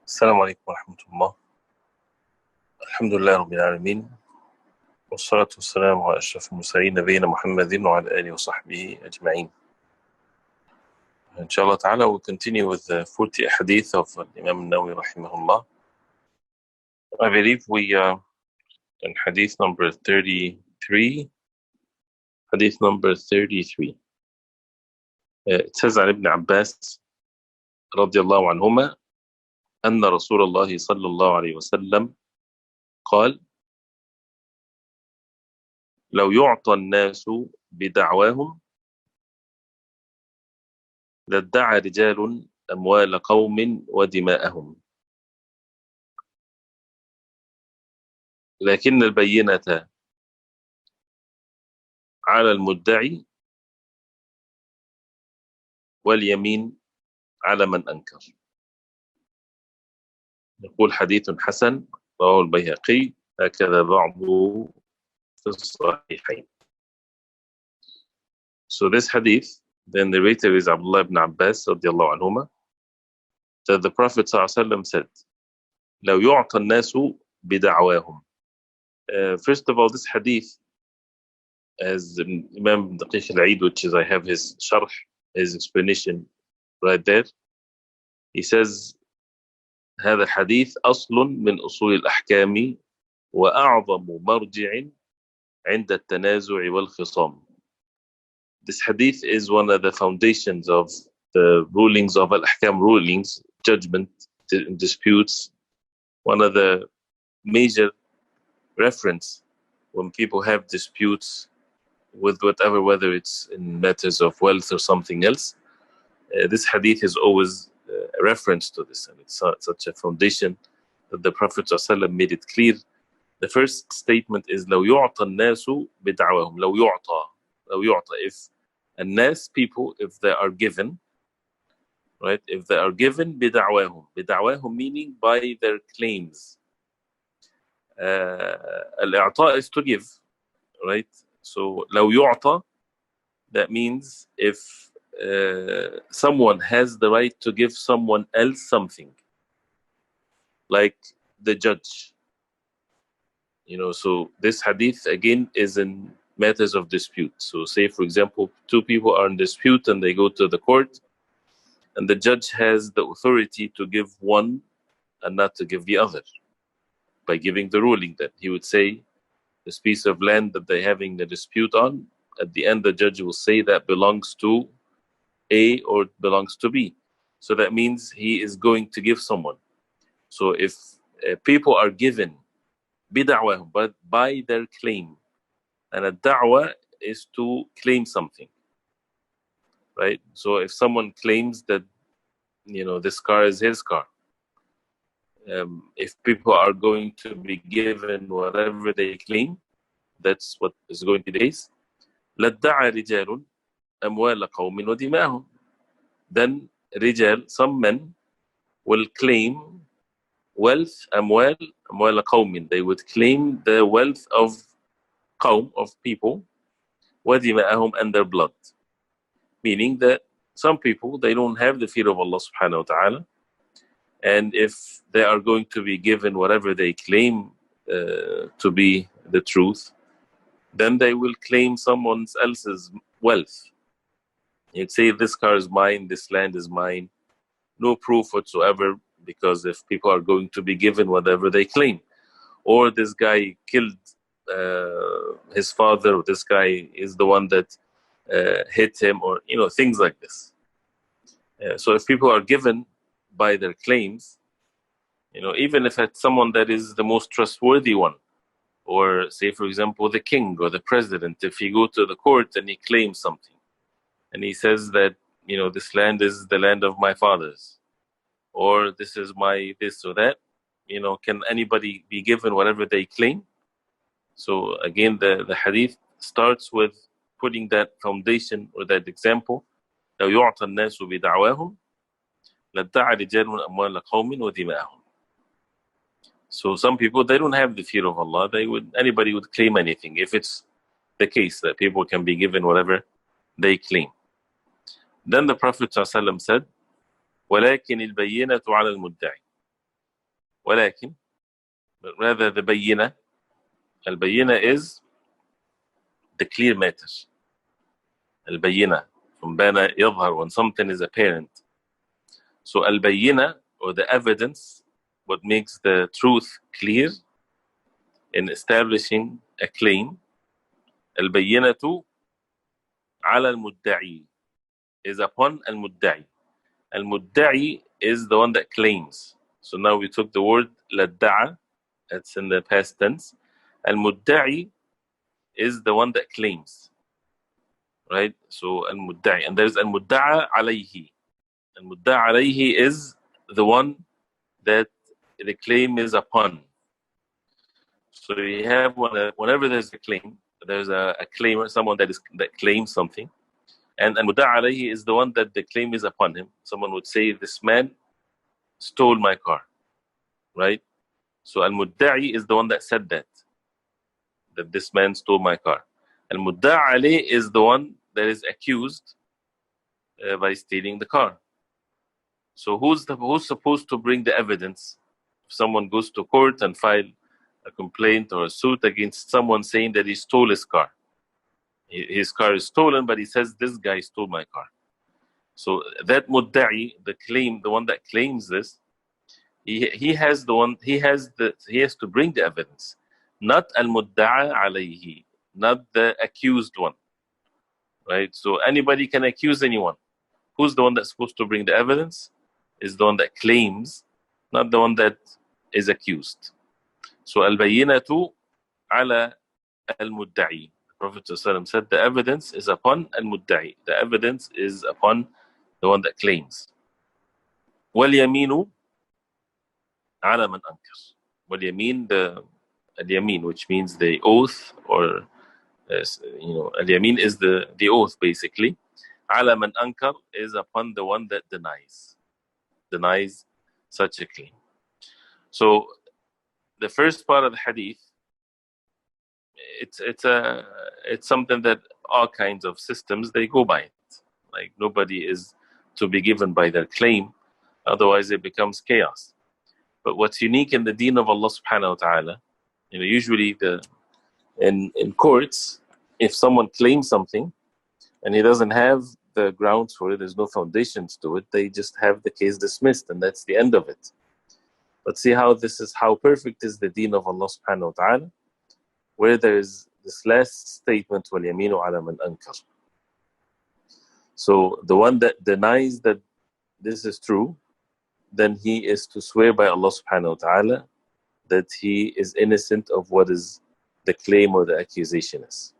السلام عليكم ورحمة الله. الحمد لله رب العالمين، والصلاة والسلام على أشرف المرسلين نبينا محمد وعلى آله وصحبه أجمعين. Inshallah ta'ala, we'll continue with the 40 hadith of Imam An-Nawawi rahimahullah. I believe we are in hadith number 33. Hadith number 33. It says عن ابن عباس رضي الله عنهما أن رسول الله صلى الله عليه وسلم قال: لو يعطى الناس بدعواهم لادعى رجال أموال قوم ودماءهم، لكن البينة على المدعي واليمين على من أنكر. يقول حديث حسن رواه البيهقي، هكذا بعضه في الصحيحين. So this hadith, the narrator is Abdullah ibn Abbas radiallahu anhuma, that the Prophet ﷺ said, لو يعطى الناس بدعواهم. First of all, this hadith, as Imam Daqiq al-Eid, which is I have his sharh, his explanation right there, he says هذا حديث أصل من أصول الأحكام وأعظم مرجع عند التنازع والخصام. This hadith is one of the foundations of the rulings of al-ahkam rulings, judgment, disputes, one of the major reference when people have disputes with whatever, whether it's in matters of wealth or something else. This hadith is always a reference to this, and it's such a foundation that the Prophet ﷺ made it clear. The first statement is لو يعطى الناس بدعواهم. لو يعطى, if الناس, people, if they are given, right? If they are given بدعواهم meaning by their claims. الإعطاء is to give, right? So لو يعطى, that means if someone has the right to give someone else something, like the judge, so this hadith again is in matters of dispute. So say, for example, two people are in dispute and they go to the court, and the judge has the authority to give one and not to give the other by giving the ruling. That he would say this piece of land that they're having the dispute on, at the end the judge will say that belongs to A or belongs to B. So that means he is going to give someone. So if people are given bid'awah, but by their claim, and a da'wah is to claim something, right? So if someone claims that this car is his car, if people are going to be given whatever they claim, that's what is going to be the case. لَادَّعَى رِجَالٌ أَمْوَالَ قَوْمٍ وَدِمَاهُمْ. Then rijal, some men, will claim wealth, أموال قوم. They would claim the wealth of qawm, of people, وَدِمَاهُمْ, and their blood. Meaning that some people, they don't have the fear of Allah subhanahu wa ta'ala, and if they are going to be given whatever they claim to be the truth, then they will claim someone else's wealth. You'd say, this car is mine, this land is mine. No proof whatsoever, because if people are going to be given whatever they claim, or this guy killed his father, or this guy is the one that hit him, or things like this. So if people are given by their claims, even if it's someone that is the most trustworthy one, or say, for example, the king or the president, if he go to the court and he claims something, and he says that, this land is the land of my fathers, or this is my this or that, can anybody be given whatever they claim? So again, the hadith starts with putting that foundation or that example. لو يعطى الناس بدعواهم لادعى رجال أموال قوم ودماءهم. So some people, they don't have the fear of Allah. Anybody would claim anything, if it's the case that people can be given whatever they claim. Then the Prophet ﷺ said, ولكن البينة على المدعي. ولكن, but rather the bayyina. Al-bayyina is the clear matter. Al-bayyina, from bana yadhar, when something is apparent. So al-bayyina, or the evidence, what makes the truth clear in establishing a claim, al-bayyinatu ala al-mudda'i, is upon al-mudda'i. Al-mudda'i is the one that claims. So now we took the word ladda'a, it's in the past tense. Al-mudda'i is the one that claims, right? So al-mudda'i, and there's al-mudda'a alayhi. Al-mudda'a alayhi is the one that the claim is upon. So you have whenever there's a claim, there's a claimer, someone that claims something, and al-mudda'a alayhi is the one that the claim is upon him. Someone would say, this man stole my car, right? So al-mudda'i is the one that said that this man stole my car. Al-mudda'a alayhi is the one that is accused by stealing the car. So who's supposed to bring the evidence? If someone goes to court and file a complaint or a suit against someone saying that he stole his car. His car is stolen, but he says, this guy stole my car. So that mudda'i, the one that claims this, he has to bring the evidence, not al-mudda'a alayhi, not the accused one, right? So anybody can accuse anyone. Who's the one that's supposed to bring the evidence? Is the one that claims, not the one that is accused. So al-bayyinatu ala al-mudda'i. The Prophet ﷺ said the evidence is upon al-mudda'i. The evidence is upon the one that claims. وَالْيَمِينُ عَلَى مَنْ أَنْكَرَ. وَالْيَمِين, al-yamin, which means the oath, or al-yamin is the oath basically. عَلَى مَنْ أَنْكَرَ is upon the one that denies such a claim. So the first part of the hadith, it's something that all kinds of systems, they go by it. Like, nobody is to be given by their claim, otherwise it becomes chaos. But what's unique in the deen of Allah subhanahu wa ta'ala, usually in courts, if someone claims something and he doesn't have the grounds for it, there's no foundations to it, they just have the case dismissed, and that's the end of it. But see how perfect is the deen of Allah subhanahu wa ta'ala, where there is this last statement, وَالْيَمِينُ عَلَى مَنْ أَنْكَرَ. So the one that denies that this is true, then he is to swear by Allah subhanahu wa ta'ala that he is innocent of what is the claim or the accusation is.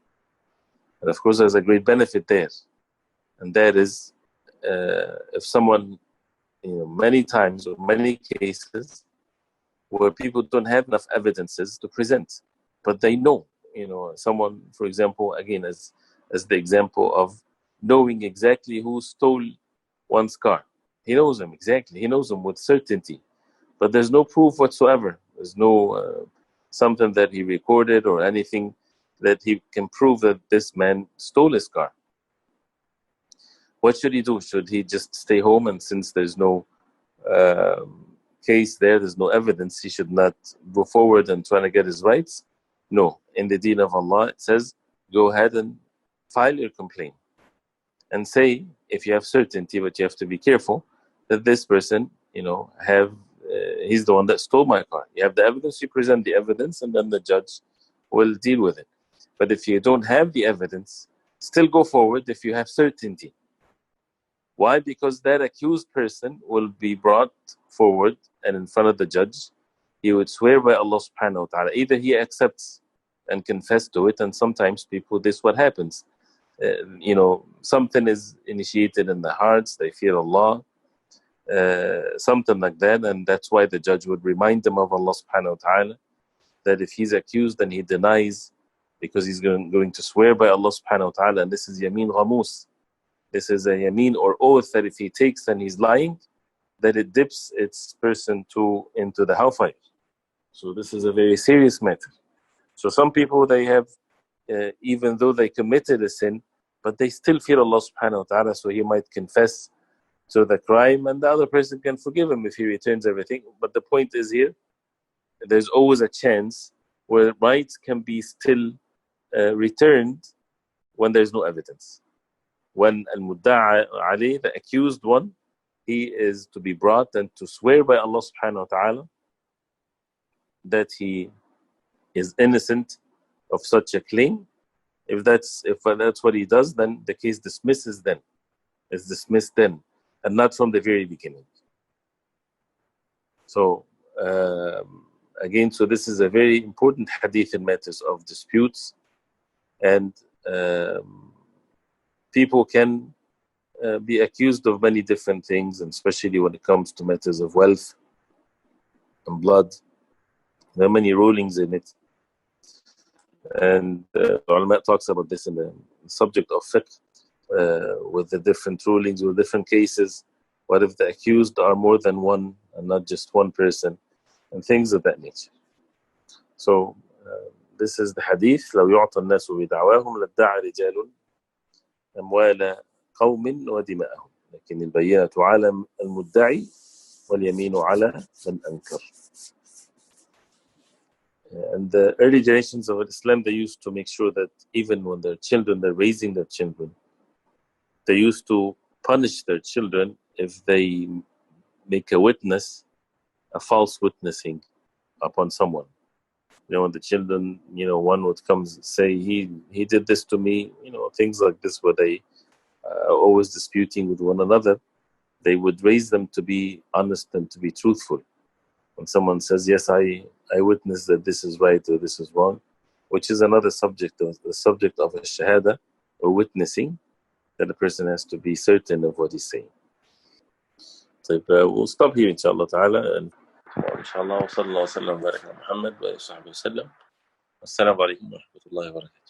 And of course there's a great benefit there, and that is if someone, many times or many cases where people don't have enough evidences to present, but they know, someone, for example, again, as the example of knowing exactly who stole one's car. He knows them exactly. He knows them with certainty. But there's no proof whatsoever. There's no something that he recorded or anything that he can prove that this man stole his car. What should he do? Should he just stay home, and since there's no case there's no evidence, he should not go forward and try to get his rights? No. In the deen of Allah, it says, go ahead and file your complaint. And say, if you have certainty, but you have to be careful, that this person, he's the one that stole my car. You have the evidence, you present the evidence, and then the judge will deal with it. But if you don't have the evidence, still go forward if you have certainty. Why? Because that accused person will be brought forward and in front of the judge. He would swear by Allah subhanahu wa ta'ala. Either he accepts and confess to it, and sometimes people, this is what happens. Something is initiated in the hearts, they fear Allah, something like that, and that's why the judge would remind them of Allah subhanahu wa ta'ala, that if he's accused and he denies, because he's going to swear by Allah subhanahu wa ta'ala, and this is yameen ghamus, this is a yameen or oath that if he takes and he's lying, that it dips its person into the hellfire. So this is a very serious matter. So some people, they have, even though they committed a sin, but they still fear Allah subhanahu wa ta'ala, so he might confess to the crime and the other person can forgive him if he returns everything. But the point is here there's always a chance where rights can be still returned when there's no evidence. When al-mudda'a alayh, the accused one, he is to be brought and to swear by Allah subhanahu wa ta'ala that he is innocent of such a claim. If that's what he does, then the case dismisses then. It's dismissed then, and not from the very beginning. So again, so this is a very important hadith in matters of disputes, and people can be accused of many different things, and especially when it comes to matters of wealth and blood. There are many rulings in it, and ulama talks about this in the subject of fiqh, with the different rulings, with different cases. What if the accused are more than one and not just one person, and things of that nature. So this is the hadith. لو يعطى الناس بدعواهم لادعى رجال أموال قوم ودماءهم لكن البينة على المدعي واليمين على من أنكر. And the early generations of Islam, they used to make sure that even when their children, they're raising their children, they used to punish their children if they make a witness, a false witnessing upon someone. When the children, one would come say, he did this to me, things like this, where they are always disputing with one another. They would raise them to be honest and to be truthful. When someone says, yes, I witnessed that this is right or this is wrong, which is another subject, the subject of a shahada or witnessing, that the person has to be certain of what he's saying. So we'll stop here, inshallah ta'ala. And inshallah, wa sallallahu wa sallam wa baraka Muhammad wa sahbihi wa sallam. Assalamu alaikum wa rahmatullahi wa barakatuh.